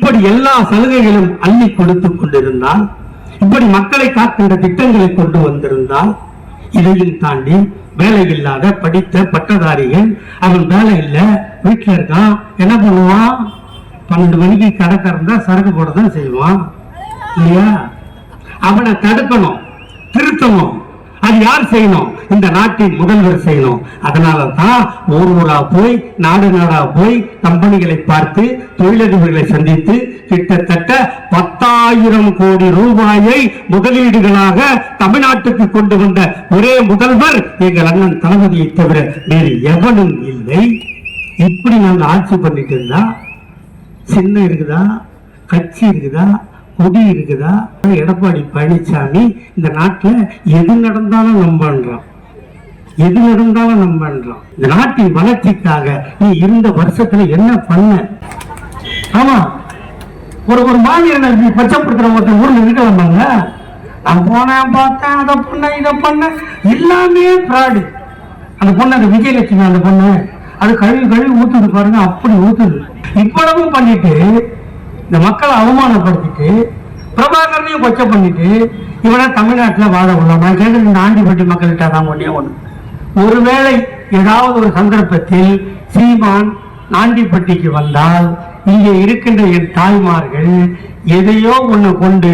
இப்படி எல்லா சலுகைகளும் அள்ளி கொடுத்துக் கொண்டிருந்தால், இப்படி மக்களை காக்கின்ற திட்டங்களை கொண்டு வந்திருந்தால், இதையும் தாண்டி வேலை இல்லாத படித்த பட்டதாரிகள், அவன் வேலை இல்ல வீட்டுல இருக்கான், என்ன பண்ணுவான்? 12 மணிக்கு கடை திறந்தா சரக்கு போடதான் செய்வான் இல்லையா? அவனை தடுக்கணும், திருத்தணும். அது யார் செய்யணும்? இந்த நாட்டின் முதல்வர் செய்யணும். அதனாலதான் ஊரா போய் நாடு நாடா போய் கம்பெனிகளை பார்த்து தொழிலதிபர்களை சந்தித்து கிட்டத்தட்ட 10,000 கோடி ரூபாயை முதலீடுகளாக தமிழ்நாட்டுக்கு கொண்டு வந்த ஒரே முதல்வர் எங்கள் அண்ணன் தளபதியை தவிர வேறு எவனும் இல்லை. இப்படி நாங்கள் ஆட்சி பண்ணிட்டு இருந்தா சின்ன இருக்குதா, கட்சி இருக்குதா, கொடி இருக்குதா? எடப்பாடி பழனிசாமி இந்த நாட்டில் எது நடந்தாலும் நம்பன்றான், எது நடந்தாலும் நம்பன்றான். இந்த நாட்டின் வளர்ச்சிக்காக நீ இருந்த வருஷத்துல என்ன பண்ண? ஆமா, ஒரு மாநில பச்சைப்படுத்துற ஒருத்தர் ஊர்ல இருக்கலாமாங்க? நான் போனேன், பார்த்தேன், அதை பண்ண இதை பண்ண, எல்லாமே ஃப்ராடு. அந்த பொண்ணு, அந்த விஜயலட்சுமி, அந்த பொண்ணு அது கழுவி ஊத்துது பாருங்க, அப்படி ஊத்துது. இவ்வளவும் பண்ணிட்டு இந்த மக்களை அவமானப்படுத்திட்டு பிரபாகரனையும் கொச்சை பண்ணிட்டு இவனை தமிழ்நாட்டில் வாழ விடலாம். நான் கேட்கறது இந்த ஆண்டிப்பட்டி மக்கள்கிட்ட தான் ஒண்ணே ஒண்ணு. ஒருவேளை ஏதாவது ஒரு சந்தர்ப்பத்தில் சீமான் ஆண்டிப்பட்டிக்கு வந்தால், இங்கே இருக்கின்ற என் தாய்மார்கள் எதையோ ஒண்ணு கொண்டு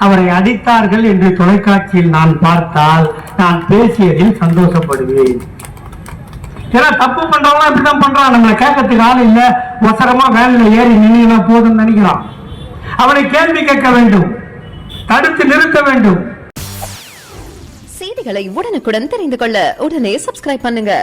அவரை அடித்தார்கள் என்று தொலைக்காட்சியில் நான் பார்த்தால் நான் பேசியதில் சந்தோஷப்படுவேன். ஏன்னா தப்பு பண்றவங்க இப்படிதான் பண்றான். நம்மளை கேட்கறதுக்கு ஆள் இல்ல, அவசரமா வேலையில ஏறி நின்னா போதும்னு நினைக்கிறான். அவனை கேள்வி கேட்க வேண்டும், தடுத்து நிறுத்த வேண்டும். செய்திகளை உடனுக்குடன் தெரிந்து கொள்ள உடனே சப்ஸ்கிரைப் பண்ணுங்க.